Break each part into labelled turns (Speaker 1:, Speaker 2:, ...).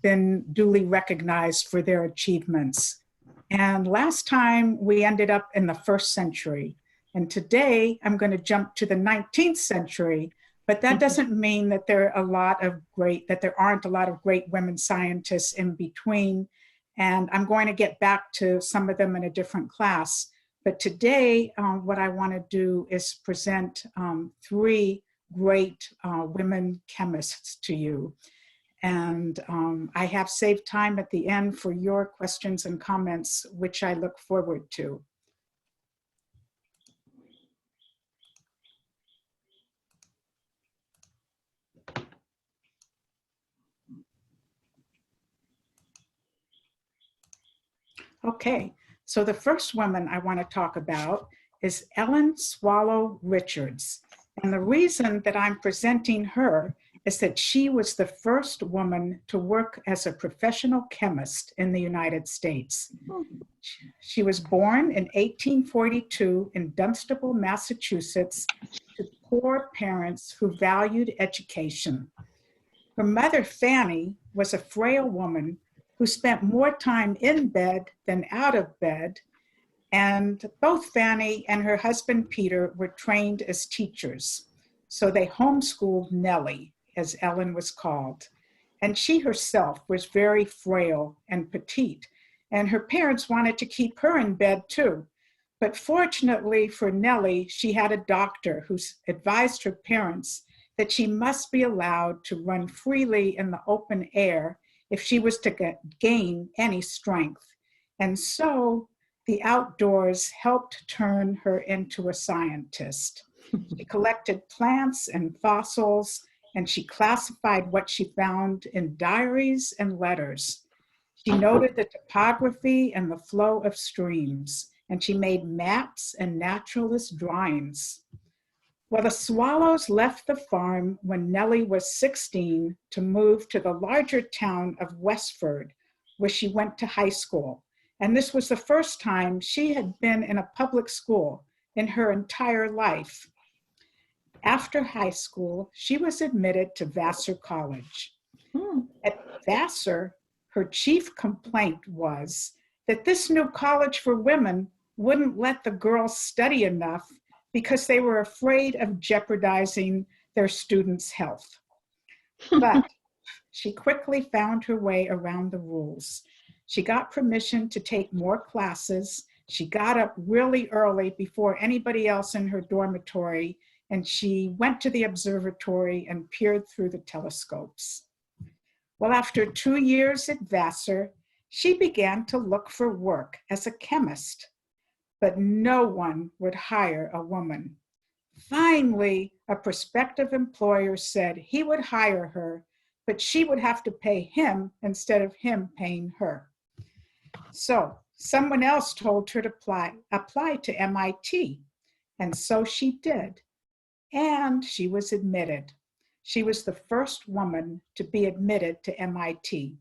Speaker 1: been duly recognized for their achievements. And last time we ended up in the first century. And today I'm going to jump to the 19th century, but that doesn't mean that there aren't a lot of great women scientists in between. And I'm going to get back to some of them in a different class. But today, what I want to do is present three great women chemists to you. And I have saved time at the end for your questions and comments, which I look forward to. Okay, so the first woman I want to talk about is Ellen Swallow Richards. And the reason that I'm presenting her is that she was the first woman to work as a professional chemist in the United States. She was born in 1842 in Dunstable, Massachusetts, to poor parents who valued education. Her mother, Fanny, was a frail woman who spent more time in bed than out of bed, and both Fanny and her husband, Peter, were trained as teachers. So they homeschooled Nellie, as Ellen was called. And she herself was very frail and petite, and her parents wanted to keep her in bed too. But fortunately for Nellie, she had a doctor who advised her parents that she must be allowed to run freely in the open air if she was to gain any strength. And so the outdoors helped turn her into a scientist. She collected plants and fossils, and she classified what she found in diaries and letters. She noted the topography and the flow of streams, and she made maps and naturalist drawings. Well, the Swallows left the farm when Nellie was 16 to move to the larger town of Westford, where she went to high school. And this was the first time she had been in a public school in her entire life. After high school, she was admitted to Vassar College. At Vassar, her chief complaint was that this new college for women wouldn't let the girls study enough because they were afraid of jeopardizing their students' health. But she quickly found her way around the rules. She got permission to take more classes. She got up really early before anybody else in her dormitory, and she went to the observatory and peered through the telescopes. Well, after 2 years at Vassar, she began to look for work as a chemist, but no one would hire a woman. Finally, a prospective employer said he would hire her, but she would have to pay him instead of him paying her. So someone else told her to apply to MIT, and so she did. And she was admitted. She was the first woman to be admitted to MIT.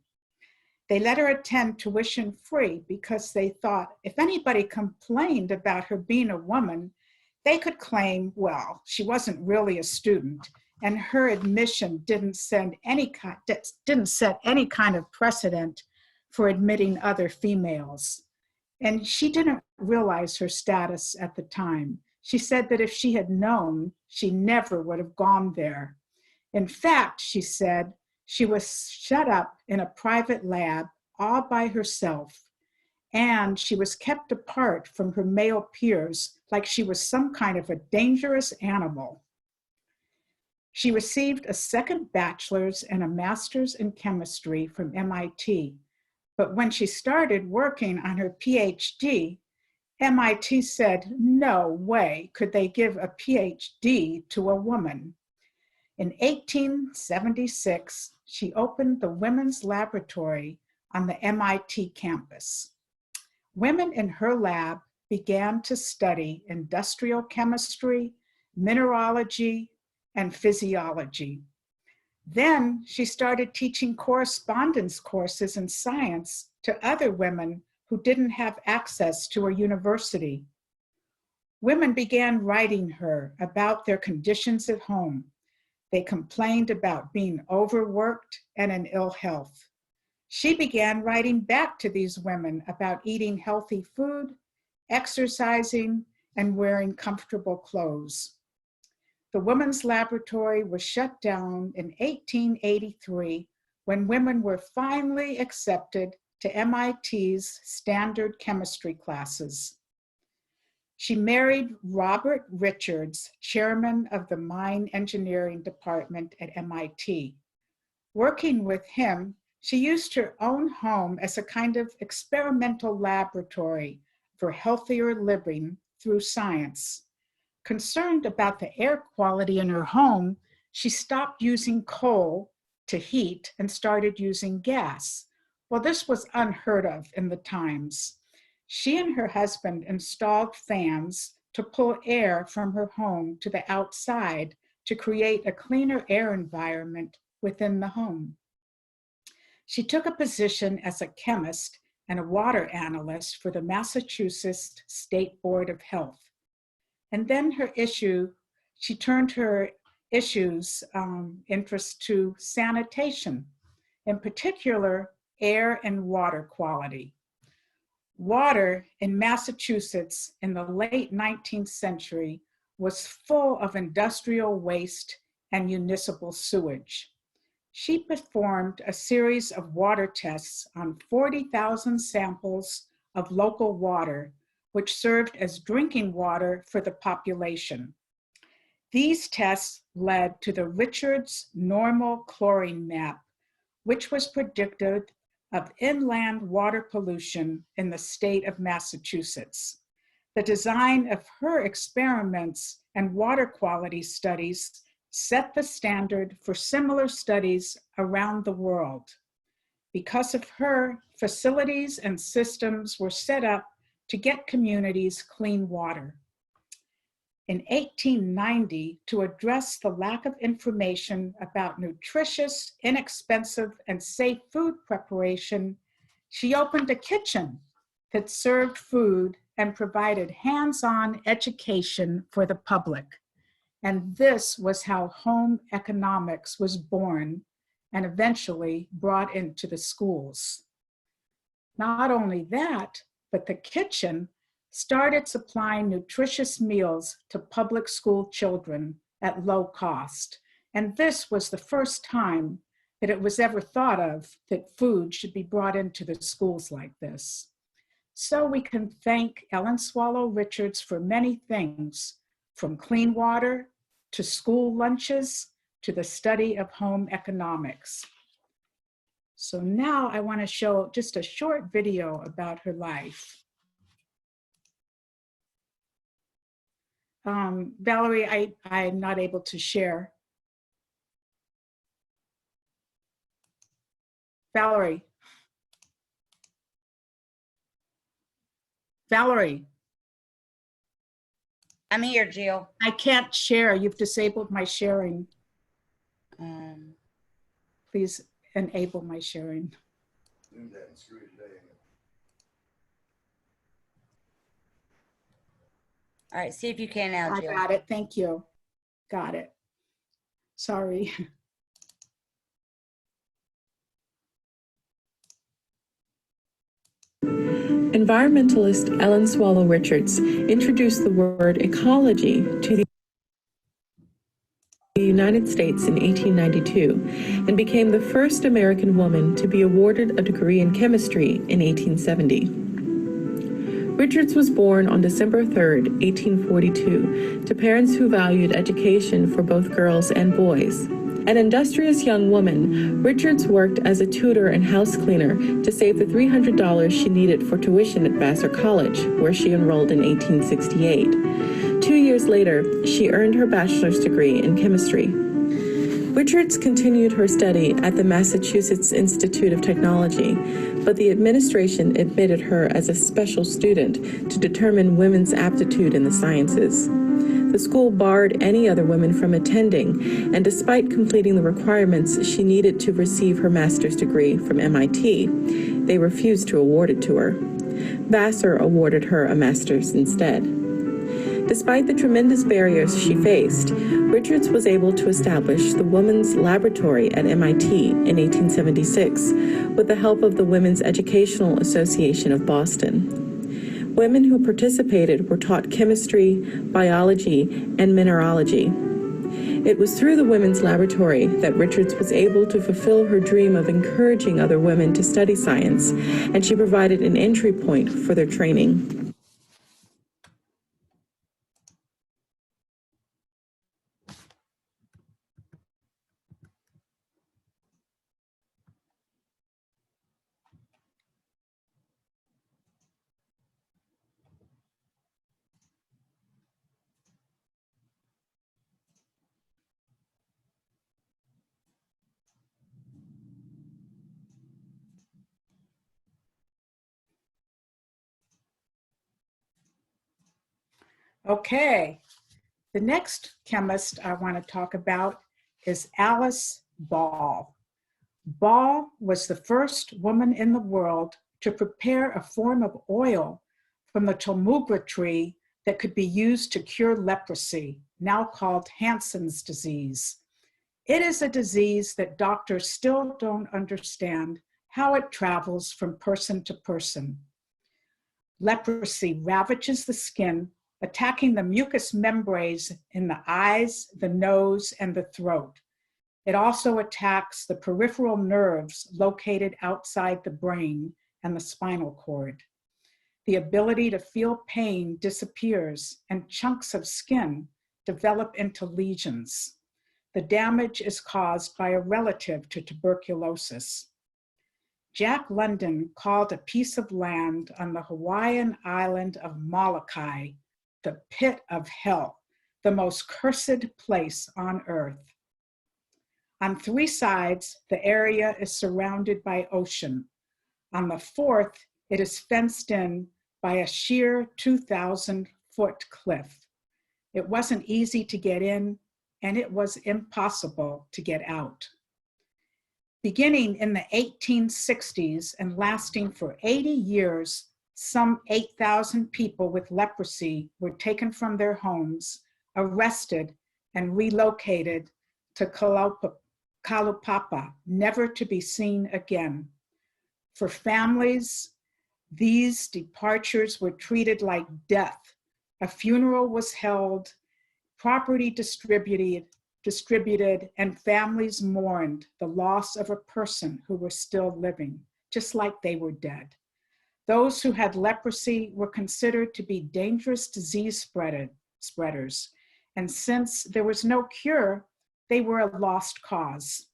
Speaker 1: They let her attend tuition free because they thought if anybody complained about her being a woman, they could claim, well, she wasn't really a student, and her admission didn't set any kind of precedent for admitting other females. And she didn't realize her status at the time. She said that if she had known, she never would have gone there. In fact, she said, she was shut up in a private lab all by herself, and she was kept apart from her male peers like she was some kind of a dangerous animal. She received a second bachelor's and a master's in chemistry from MIT, but when she started working on her PhD, MIT said, no way could they give a PhD to a woman. In 1876, she opened the Women's Laboratory on the MIT campus. Women in her lab began to study industrial chemistry, mineralogy, and physiology. Then she started teaching correspondence courses in science to other women who didn't have access to a university. Women began writing her about their conditions at home. They complained about being overworked and in ill health. She began writing back to these women about eating healthy food, exercising, and wearing comfortable clothes. The Women's Laboratory was shut down in 1883 when women were finally accepted to MIT's standard chemistry classes. She married Robert Richards, chairman of the mine engineering department at MIT. Working with him, she used her own home as a kind of experimental laboratory for healthier living through science. Concerned about the air quality in her home, she stopped using coal to heat and started using gas. Well, this was unheard of in the times. She and her husband installed fans to pull air from her home to the outside to create a cleaner air environment within the home. She took a position as a chemist and a water analyst for the Massachusetts State Board of Health. And then she turned her interest to sanitation, in particular, air and water quality. Water in Massachusetts in the late 19th century was full of industrial waste and municipal sewage. She performed a series of water tests on 40,000 samples of local water, which served as drinking water for the population. These tests led to the Richards Normal Chlorine Map, which was predictive of inland water pollution in the state of Massachusetts. The design of her experiments and water quality studies set the standard for similar studies around the world. Because of her, facilities and systems were set up to get communities clean water. In 1890, to address the lack of information about nutritious, inexpensive, and safe food preparation, she opened a kitchen that served food and provided hands-on education for the public. And this was how home economics was born and eventually brought into the schools. Not only that, but the kitchen started supplying nutritious meals to public school children at low cost. And this was the first time that it was ever thought of that food should be brought into the schools like this. So we can thank Ellen Swallow Richards for many things, from clean water to school lunches to the study of home economics. So now I want to show just a short video about her life. Valerie, I'm not able to share. Valerie. Valerie.
Speaker 2: I'm here, Jill.
Speaker 1: I can't share. You've disabled my sharing. Please enable my sharing.
Speaker 2: All right, see if you can now, Jill.
Speaker 1: I got it. Thank you. Got it. Sorry.
Speaker 3: Environmentalist Ellen Swallow Richards introduced the word ecology to the United States in 1892 and became the first American woman to be awarded a degree in chemistry in 1870. Richards was born on December 3, 1842, to parents who valued education for both girls and boys. An industrious young woman, Richards worked as a tutor and house cleaner to save the $300 she needed for tuition at Vassar College, where she enrolled in 1868. 2 years later, she earned her bachelor's degree in chemistry. Richards continued her study at the Massachusetts Institute of Technology, but the administration admitted her as a special student to determine women's aptitude in the sciences. The school barred any other women from attending, and despite completing the requirements she needed to receive her master's degree from MIT, they refused to award it to her. Vassar awarded her a master's instead. Despite the tremendous barriers she faced, Richards was able to establish the Women's Laboratory at MIT in 1876 with the help of the Women's Educational Association of Boston. Women who participated were taught chemistry, biology, and mineralogy. It was through the Women's Laboratory that Richards was able to fulfill her dream of encouraging other women to study science, and she provided an entry point for their training.
Speaker 1: Okay, the next chemist I want to talk about is Alice Ball. Ball was the first woman in the world to prepare a form of oil from the cholmugra tree that could be used to cure leprosy, now called Hansen's disease. It is a disease that doctors still don't understand how it travels from person to person. Leprosy ravages the skin, attacking the mucous membranes in the eyes, the nose, and the throat. It also attacks the peripheral nerves located outside the brain and the spinal cord. The ability to feel pain disappears, and chunks of skin develop into lesions. The damage is caused by a relative to tuberculosis. Jack London called a piece of land on the Hawaiian island of Molokai the pit of hell, the most cursed place on earth. On 3 sides, the area is surrounded by ocean. On the 4th, it is fenced in by a sheer 2,000-foot cliff. It wasn't easy to get in, and it was impossible to get out. Beginning in the 1860s and lasting for 80 years, some 8,000 people with leprosy were taken from their homes, arrested, and relocated to Kalaupapa, never to be seen again. For families, these departures were treated like death. A funeral was held, property distributed, and families mourned the loss of a person who was still living, just like they were dead. Those who had leprosy were considered to be dangerous disease spreaders, and since there was no cure, they were a lost cause.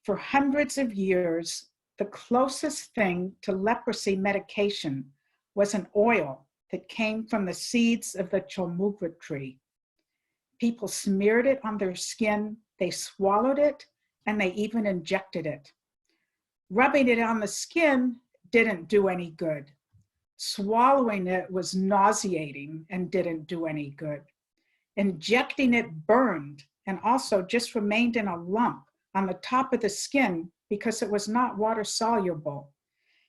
Speaker 1: For hundreds of years, the closest thing to leprosy medication was an oil that came from the seeds of the cholmugra tree. People smeared it on their skin, they swallowed it, and they even injected it. Rubbing it on the skin didn't do any good. Swallowing it was nauseating and didn't do any good. Injecting it burned and also just remained in a lump on the top of the skin because it was not water soluble.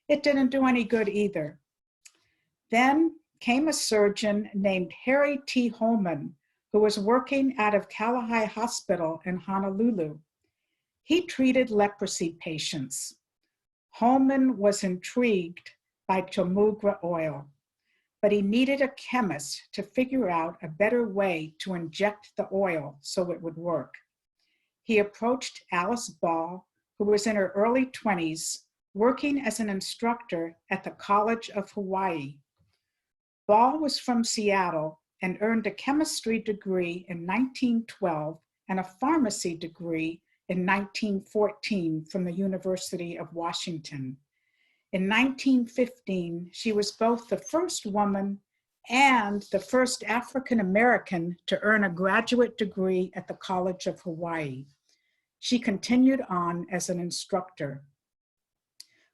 Speaker 1: It didn't do any good either. Then came a surgeon named Harry T. Holman, who was working out of Kalahai Hospital in Honolulu. He treated leprosy patients. Holman was intrigued by cholmugra oil, but he needed a chemist to figure out a better way to inject the oil so it would work. He approached Alice Ball, who was in her early 20s, working as an instructor at the College of Hawaii. Ball was from Seattle and earned a chemistry degree in 1912 and a pharmacy degree in 1914 from the University of Washington. In 1915, she was both the first woman and the first African American to earn a graduate degree at the College of Hawaii. She continued on as an instructor.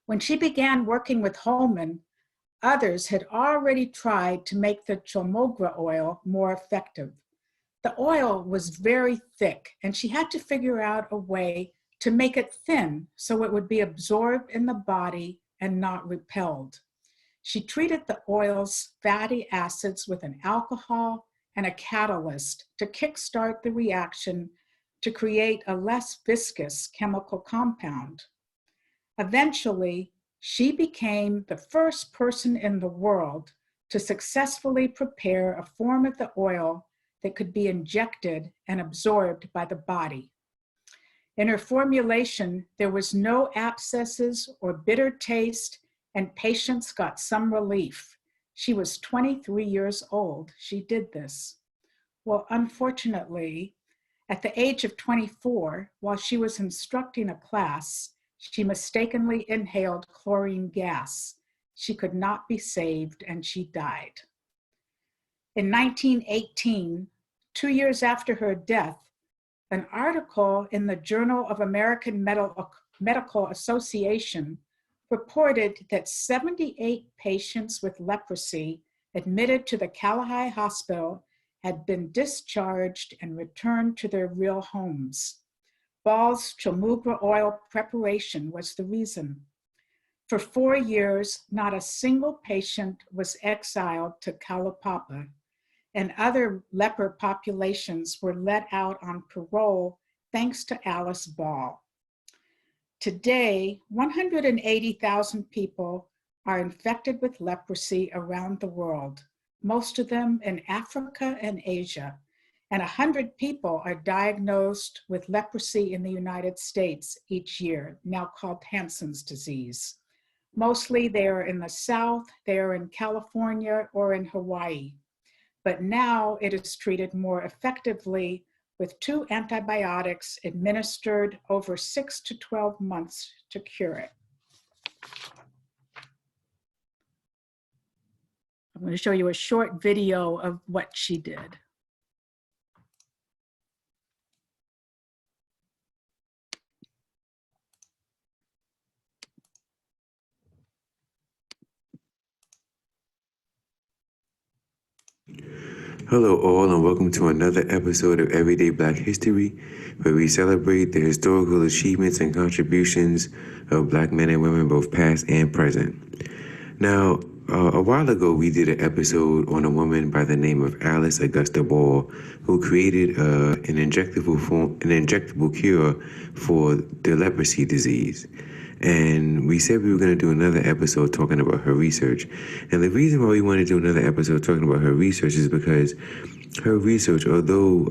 Speaker 1: When she began working with Holman, others had already tried to make the cholmugra oil more effective. The oil was very thick, and she had to figure out a way to make it thin so it would be absorbed in the body and not repelled. She treated the oil's fatty acids with an alcohol and a catalyst to kickstart the reaction to create a less viscous chemical compound. Eventually, she became the first person in the world to successfully prepare a form of the oil that could be injected and absorbed by the body. In her formulation, there was no abscesses or bitter taste, and patients got some relief. She was 23 years old. She did this. Well, unfortunately, at the age of 24, while she was instructing a class, she mistakenly inhaled chlorine gas. She could not be saved, and she died. In 1918, 2 years after her death, an article in the Journal of American Medical Association reported that 78 patients with leprosy admitted to the Kalahai Hospital had been discharged and returned to their real homes. Ball's Chomugra oil preparation was the reason. For 4 years, not a single patient was exiled to Kalaupapa, and other leper populations were let out on parole thanks to Alice Ball. Today, 180,000 people are infected with leprosy around the world, most of them in Africa and Asia, and 100 people are diagnosed with leprosy in the United States each year, now called Hansen's disease. Mostly they are in the South, they are in California or in Hawaii. But now it is treated more effectively with 2 antibiotics administered over 6 to 12 months to cure it. I'm going to show you a short video of what she did.
Speaker 4: Hello all and welcome to another episode of Everyday Black History, where we celebrate the historical achievements and contributions of Black men and women, both past and present. Now, a while ago we did an episode on a woman by the name of Alice Augusta Ball, who created an injectable cure for the leprosy disease. And we said we were going to do another episode talking about her research. And the reason why we want to do another episode talking about her research is because her research, although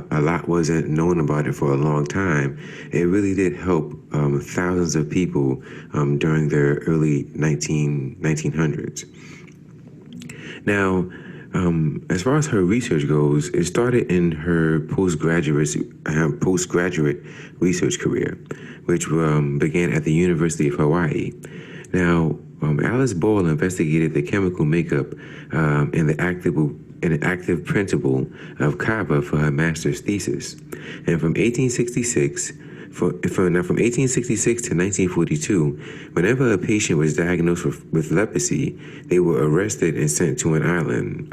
Speaker 4: a lot wasn't known about it for a long time, it really did help thousands of people during the early 1900s. Now, as far as her research goes, it started in her postgraduate research career, which began at the University of Hawaii. Now, Alice Ball investigated the chemical makeup and the active principle of kava for her master's thesis. And from 1866 to 1942, whenever a patient was diagnosed with leprosy, they were arrested and sent to an island,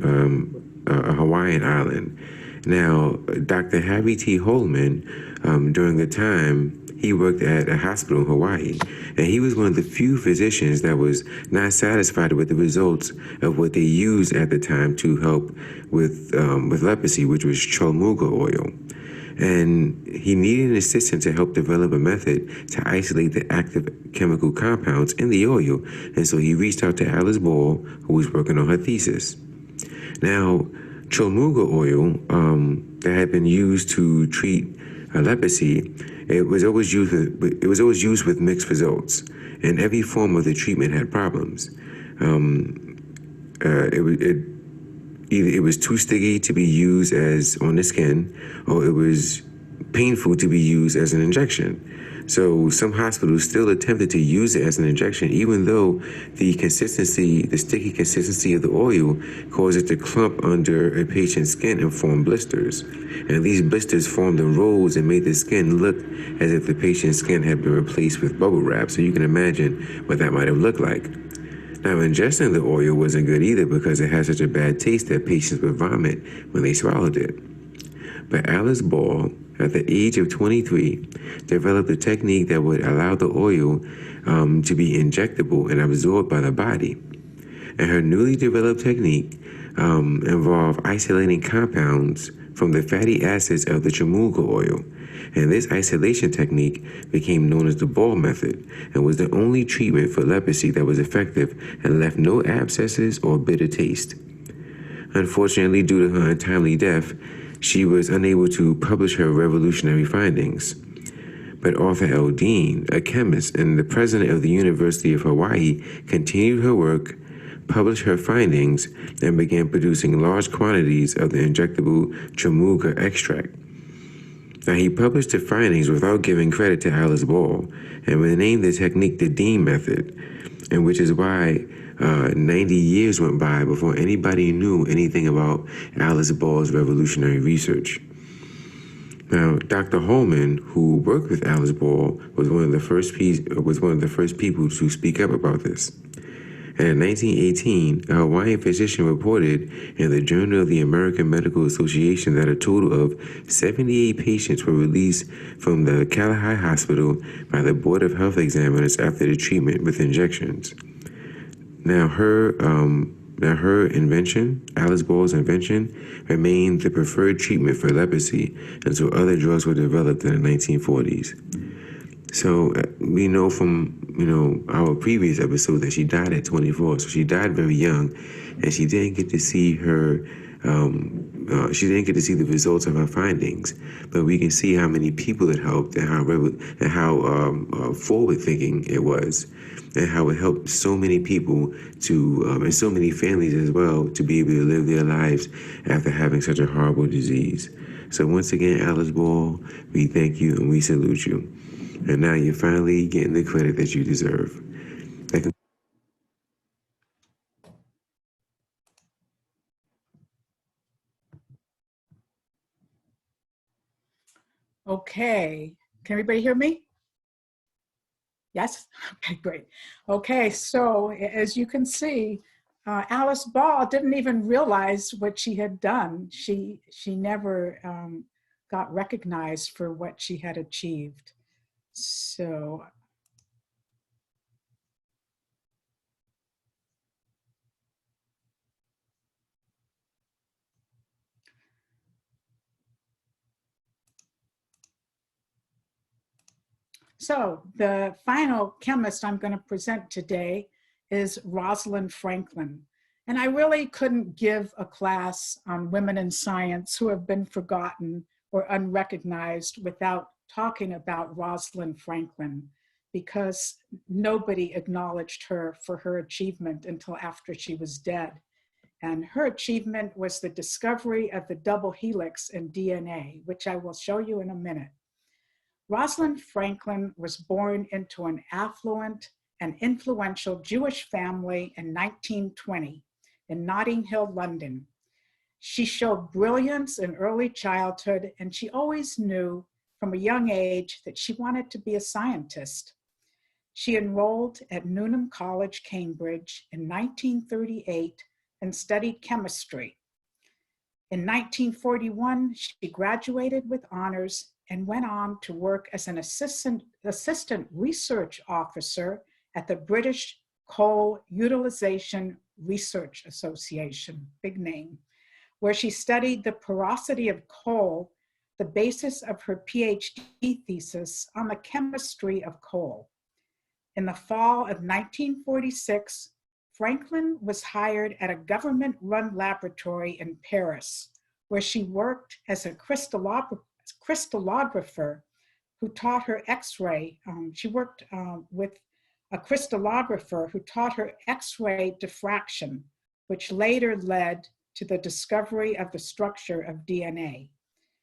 Speaker 4: a Hawaiian island. Now, Dr. Harry T. Holman, during the time, he worked at a hospital in Hawaii, and he was one of the few physicians that was not satisfied with the results of what they used at the time to help with leprosy, which was Chomugra oil. And he needed an assistant to help develop a method to isolate the active chemical compounds in the oil, and so he reached out to Alice Ball, who was working on her thesis. Now, Chomugra oil that had been used to treat leprosy, it was always used with mixed results, and every form of the treatment had problems. It was too sticky to be used as on the skin, or it was painful to be used as an injection. So some hospitals still attempted to use it as an injection, even though the sticky consistency of the oil caused it to clump under a patient's skin and form blisters. And these blisters formed in rolls and made the skin look as if the patient's skin had been replaced with bubble wrap. So you can imagine what that might have looked like. Now, ingesting the oil wasn't good either because it had such a bad taste that patients would vomit when they swallowed it. But Alice Ball, at the age of 23, developed a technique that would allow the oil to be injectable and absorbed by the body. And her newly developed technique involved isolating compounds from the fatty acids of the chamuga oil. And this isolation technique became known as the Ball method and was the only treatment for leprosy that was effective and left no abscesses or bitter taste. Unfortunately, due to her untimely death, she was unable to publish her revolutionary findings. But Arthur L. Dean, a chemist and the president of the University of Hawaii, continued her work, published her findings, and began producing large quantities of the injectable chamuga extract. Now, he published the findings without giving credit to Alice Ball and renamed the technique the Dean method, and which is why 90 years went by before anybody knew anything about Alice Ball's revolutionary research. Now, Dr. Holman, who worked with Alice Ball, was one of the first people to speak up about this. And in 1918, a Hawaiian physician reported in the Journal of the American Medical Association that a total of 78 patients were released from the Kalahai Hospital by the Board of Health Examiners after the treatment with injections. Now, her invention, Alice Ball's invention, remained the preferred treatment for leprosy until other drugs were developed in the 1940s. So we know from our previous episode that she died at 24. So she died very young, and she didn't get to see the results of her findings. But we can see how many people it helped and how forward thinking it was, and how it helped so many people and so many families as well to be able to live their lives after having such a horrible disease. So once again, Alice Ball, we thank you and we salute you. And now you're finally getting the credit that you deserve.
Speaker 1: Okay, can everybody hear me? Yes? Okay, great. Okay, so as you can see, Alice Ball didn't even realize what she had done. She never got recognized for what she had achieved. So the final chemist I'm going to present today is Rosalind Franklin. And I really couldn't give a class on women in science who have been forgotten or unrecognized without talking about Rosalind Franklin, because nobody acknowledged her for her achievement until after she was dead. And her achievement was the discovery of the double helix in DNA, which I will show you in a minute. Rosalind Franklin was born into an affluent and influential Jewish family in 1920 in Notting Hill, London. She showed brilliance in early childhood, and she always knew from a young age that she wanted to be a scientist. She enrolled at Newnham College, Cambridge in 1938 and studied chemistry. In 1941, she graduated with honors and went on to work as an assistant research officer at the British Coal Utilization Research Association, big name, where she studied the porosity of coal, the basis of her PhD thesis on the chemistry of coal. In the fall of 1946, Franklin was hired at a government-run laboratory in Paris, where she worked as a crystallographer who taught her X-ray. She worked with a crystallographer who taught her X-ray diffraction, which later led to the discovery of the structure of DNA.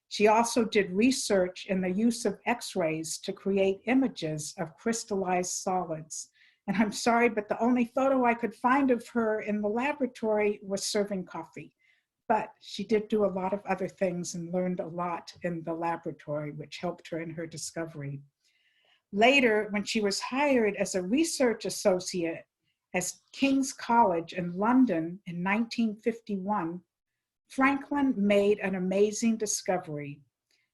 Speaker 1: She also did research in the use of X-rays to create images of crystallized solids. And I'm sorry, but the only photo I could find of her in the laboratory was serving coffee. But she did do a lot of other things and learned a lot in the laboratory, which helped her in her discovery. Later, when she was hired as a research associate at King's College in London in 1951, Franklin made an amazing discovery.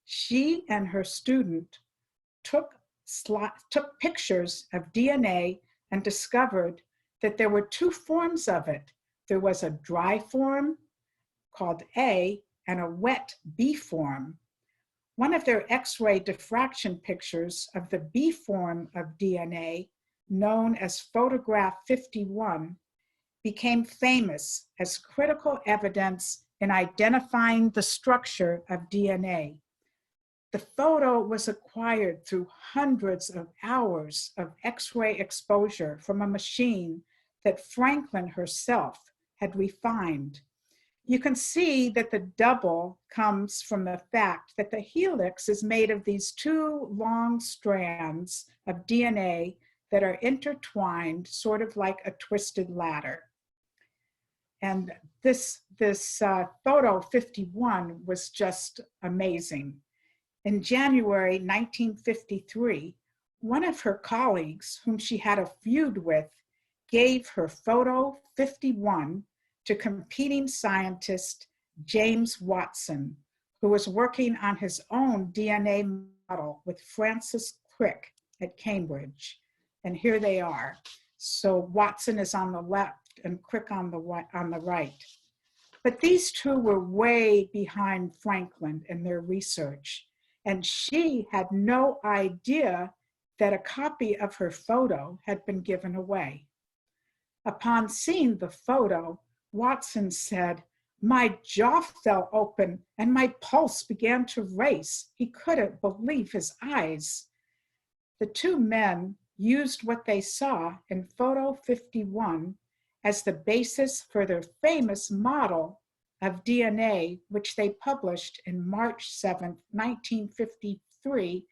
Speaker 1: She and her student took pictures of DNA and discovered that there were two forms of it. There was a dry form called A and a wet B form. One of their X-ray diffraction pictures of the B form of DNA, known as photograph 51, became famous as critical evidence in identifying the structure of DNA. The photo was acquired through hundreds of hours of X-ray exposure from a machine that Franklin herself had refined. You can see that the double comes from the fact that the helix is made of these two long strands of DNA that are intertwined, sort of like a twisted ladder. And this photo 51 was just amazing. In January 1953, one of her colleagues, whom she had a feud with, gave her photo 51 to competing scientist James Watson, who was working on his own DNA model with Francis Crick at Cambridge. And here they are. So Watson is on the left and Crick on the right. But these two were way behind Franklin in their research, and she had no idea that a copy of her photo had been given away. Upon seeing the photo, Watson said, "My jaw fell open and my pulse began to race." He couldn't believe his eyes. The two men used what they saw in photo 51 as the basis for their famous model of DNA, which they published in March 7, 1953,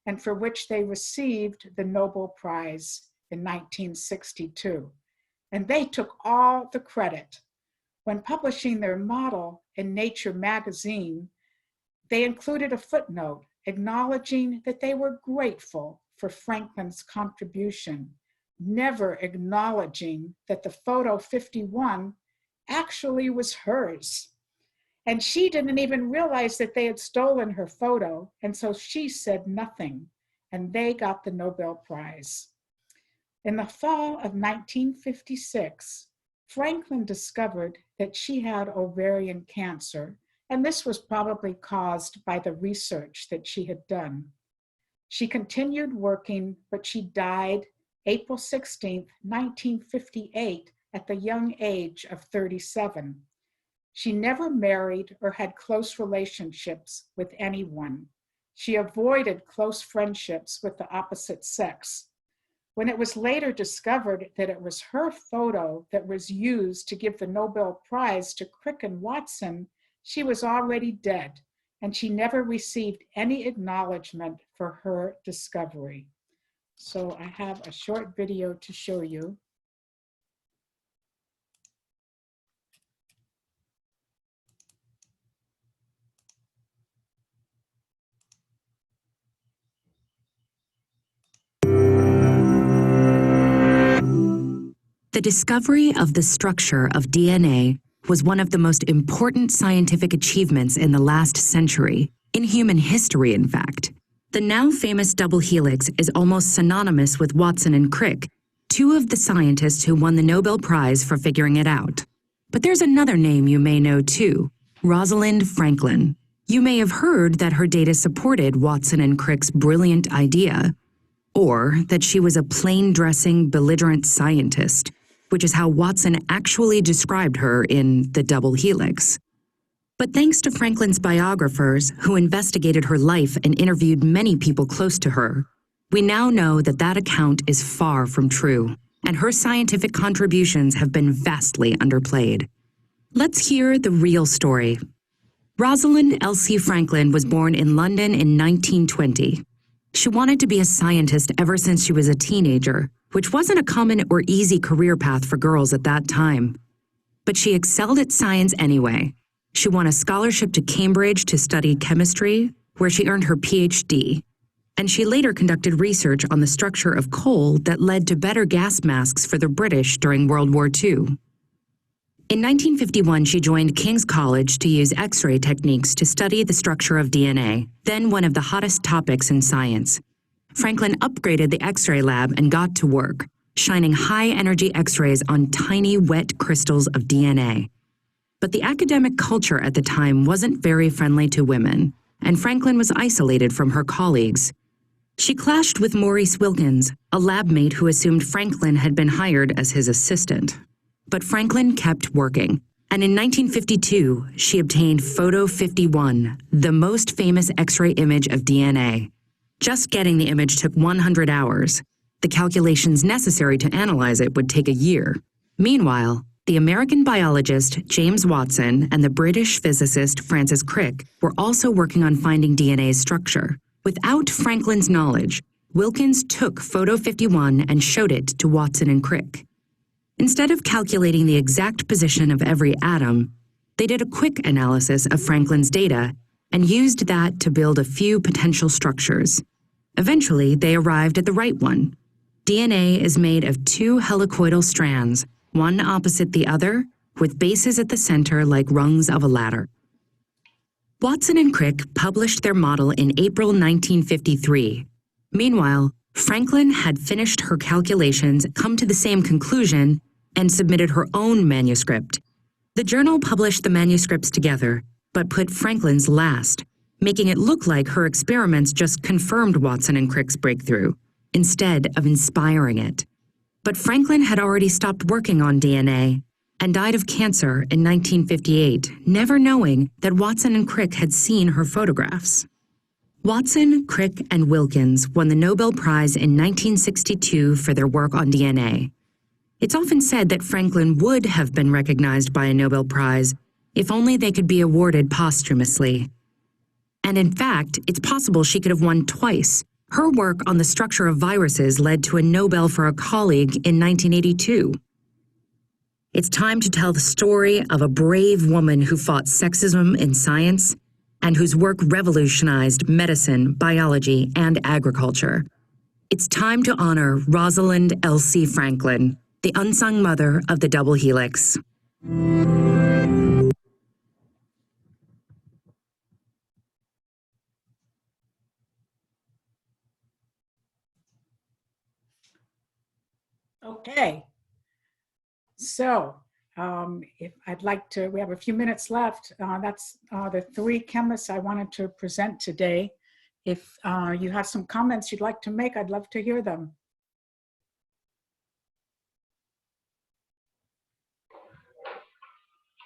Speaker 1: and for which they received the Nobel Prize in 1962. And they took all the credit. When publishing their model in Nature magazine, they included a footnote acknowledging that they were grateful for Franklin's contribution, never acknowledging that the photo 51 actually was hers. And she didn't even realize that they had stolen her photo, and so she said nothing, and they got the Nobel Prize. In the fall of 1956, Franklin discovered that she had ovarian cancer, and this was probably caused by the research that she had done. She continued working, but she died April 16, 1958, at the young age of 37. She never married or had close relationships with anyone. She avoided close friendships with the opposite sex. When it was later discovered that it was her photo that was used to give the Nobel Prize to Crick and Watson, she was already dead, and she never received any acknowledgement for her discovery. So I have a short video to show you.
Speaker 5: The discovery of the structure of DNA was one of the most important scientific achievements in the last century, in human history, in fact. The now famous double helix is almost synonymous with Watson and Crick, two of the scientists who won the Nobel Prize for figuring it out. But there's another name you may know too, Rosalind Franklin. You may have heard that her data supported Watson and Crick's brilliant idea, or that she was a plain-dressing, belligerent scientist, which is how Watson actually described her in The Double Helix. But thanks to Franklin's biographers, who investigated her life and interviewed many people close to her, we now know that that account is far from true, and her scientific contributions have been vastly underplayed. Let's hear the real story. Rosalind Elsie Franklin was born in London in 1920. She wanted to be a scientist ever since she was a teenager, which wasn't a common or easy career path for girls at that time. But she excelled at science anyway. She won a scholarship to Cambridge to study chemistry, where she earned her PhD. And she later conducted research on the structure of coal that led to better gas masks for the British during World War II. In 1951, she joined King's College to use X-ray techniques to study the structure of DNA, then one of the hottest topics in science. Franklin upgraded the X-ray lab and got to work. shining high-energy X-rays on tiny wet crystals of DNA. But the academic culture at the time wasn't very friendly to women, and Franklin was isolated from her colleagues. She clashed with Maurice Wilkins, a lab mate who assumed Franklin had been hired as his assistant. But Franklin kept working, and in 1952, she obtained Photo 51, the most famous X-ray image of DNA. Just getting the image took 100 hours. The calculations necessary to analyze it would take a year. Meanwhile, the American biologist James Watson and the British physicist Francis Crick were also working on finding DNA's structure. Without Franklin's knowledge, Wilkins took Photo 51 and showed it to Watson and Crick. Instead of calculating the exact position of every atom, they did a quick analysis of Franklin's data and used that to build a few potential structures. Eventually, they arrived at the right one. DNA is made of two helicoidal strands, one opposite the other, with bases at the center like rungs of a ladder. Watson and Crick published their model in April 1953. Meanwhile, Franklin had finished her calculations, come to the same conclusion, and submitted her own manuscript. The journal published the manuscripts together, but put Franklin's last, making it look like her experiments just confirmed Watson and Crick's breakthrough, instead of inspiring it. But Franklin had already stopped working on DNA and died of cancer in 1958, never knowing that Watson and Crick had seen her photographs. Watson, Crick, and Wilkins won the Nobel Prize in 1962 for their work on DNA. It's often said that Franklin would have been recognized by a Nobel Prize if only they could be awarded posthumously. And in fact, it's possible she could have won twice. Her work on the structure of viruses led to a Nobel for a colleague in 1982. It's time to tell the story of a brave woman who fought sexism in science and whose work revolutionized medicine, biology, and agriculture. It's time to honor Rosalind Elsie Franklin, the unsung mother of the double helix.
Speaker 1: Okay. So if I'd like to, we have a few minutes left. That's the three chemists I wanted to present today. If you have some comments you'd like to make, I'd love to hear them.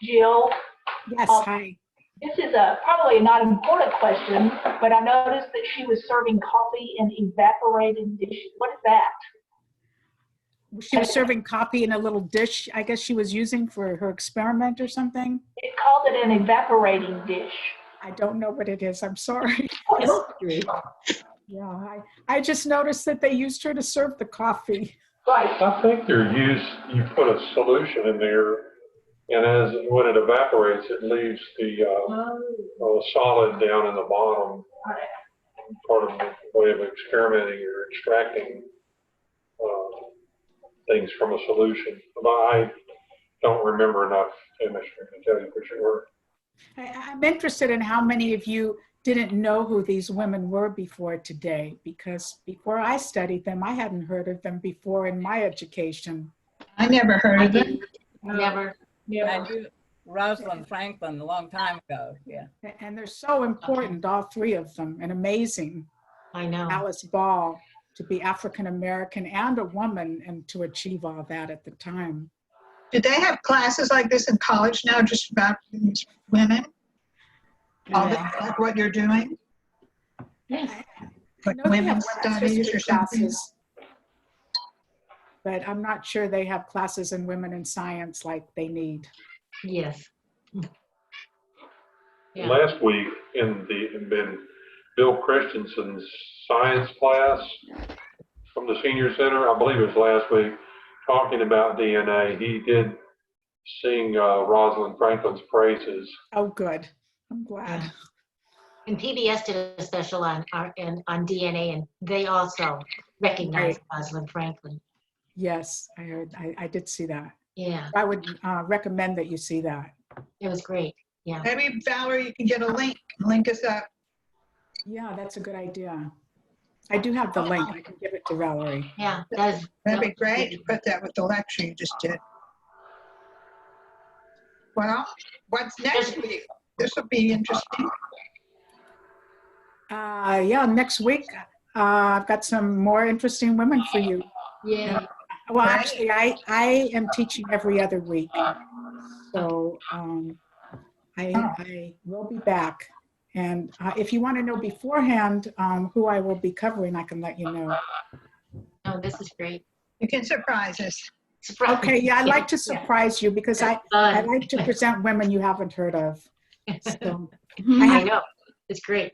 Speaker 6: Jill,
Speaker 1: Yes, hi.
Speaker 6: this is probably not an important question, but I noticed that she was serving coffee in evaporated dishes. What is that?
Speaker 1: She was serving coffee in a little dish, I guess she was using for her experiment or something.
Speaker 6: It called it an evaporating dish.
Speaker 1: I don't know what it is, I'm sorry. Yeah, I just noticed that they used her to serve the coffee.
Speaker 6: Right.
Speaker 7: I think you put a solution in there, and when it evaporates, it leaves the solid down in the bottom. Part of the way of experimenting or extracting things from a solution. But I don't remember enough chemistry to tell you for sure.
Speaker 1: I'm interested in how many of you didn't know who these women were before today, because before I studied them, I hadn't heard of them before in my education.
Speaker 8: I never heard of them.
Speaker 9: Never.
Speaker 8: Yeah.
Speaker 9: I knew Rosalind Franklin a long time ago, yeah.
Speaker 1: And they're so important, all three of them, and amazing.
Speaker 8: I know.
Speaker 1: Alice Ball, to be African-American and a woman, and to achieve all that at the time.
Speaker 8: Do they have classes like this in college now, just about these women? All the, like what you're doing?
Speaker 1: I
Speaker 8: Like
Speaker 1: know they have
Speaker 8: women's studies
Speaker 1: history
Speaker 8: or something?
Speaker 1: classes, but I'm not sure they have classes in women in science like they need.
Speaker 10: Yes. Yeah.
Speaker 7: Last week in Bill Christensen's science class from the senior center, I believe it was last week, talking about DNA, he did sing Rosalind Franklin's praises.
Speaker 1: Oh, good. I'm glad.
Speaker 10: And PBS did a special on DNA, and they also recognized Rosalind Franklin.
Speaker 1: Yes, I heard. I did see that.
Speaker 10: Yeah,
Speaker 1: I would recommend that you see that.
Speaker 10: it was great. Yeah.
Speaker 8: Maybe, Valerie, you can get a link us up.
Speaker 1: Yeah, that's a good idea. I do have the link. I can give it to Valerie.
Speaker 10: Yeah,
Speaker 8: That'd be great to put that with the lecture you just did. Well, what's next week? This will be interesting.
Speaker 1: Yeah, next week, I've got some more interesting women for you.
Speaker 10: Yeah.
Speaker 1: Well,
Speaker 8: Right.
Speaker 1: actually, I am teaching every other week. So I will be back. And if you want to know beforehand who I will be covering, I can let you know.
Speaker 10: No, this is great.
Speaker 8: You can surprise us.
Speaker 10: Surprise.
Speaker 1: Okay, yeah, I like to surprise you because I
Speaker 10: Fun.
Speaker 1: like to present women you haven't heard of. So
Speaker 10: I know. It's great.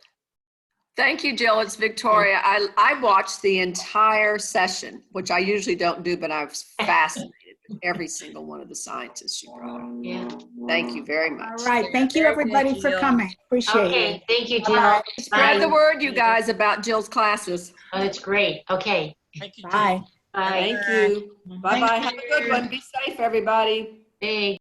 Speaker 11: Thank you, Jill. It's Victoria. I watched the entire session, which I usually don't do, but I was fascinated with every single one of the scientists you brought up.
Speaker 10: Yeah.
Speaker 11: Thank you very
Speaker 1: all
Speaker 11: much.
Speaker 1: right, thank you everybody for coming. Appreciate it.
Speaker 10: Okay. Thank you, Jill.
Speaker 1: Bye.
Speaker 11: Spread the
Speaker 10: Bye.
Speaker 11: word, you guys, about Jill's classes.
Speaker 10: Oh, it's great. Okay.
Speaker 1: Bye.
Speaker 10: Bye.
Speaker 11: Thank you. Bye-bye. Have a good one. Be safe, everybody.
Speaker 10: Hey.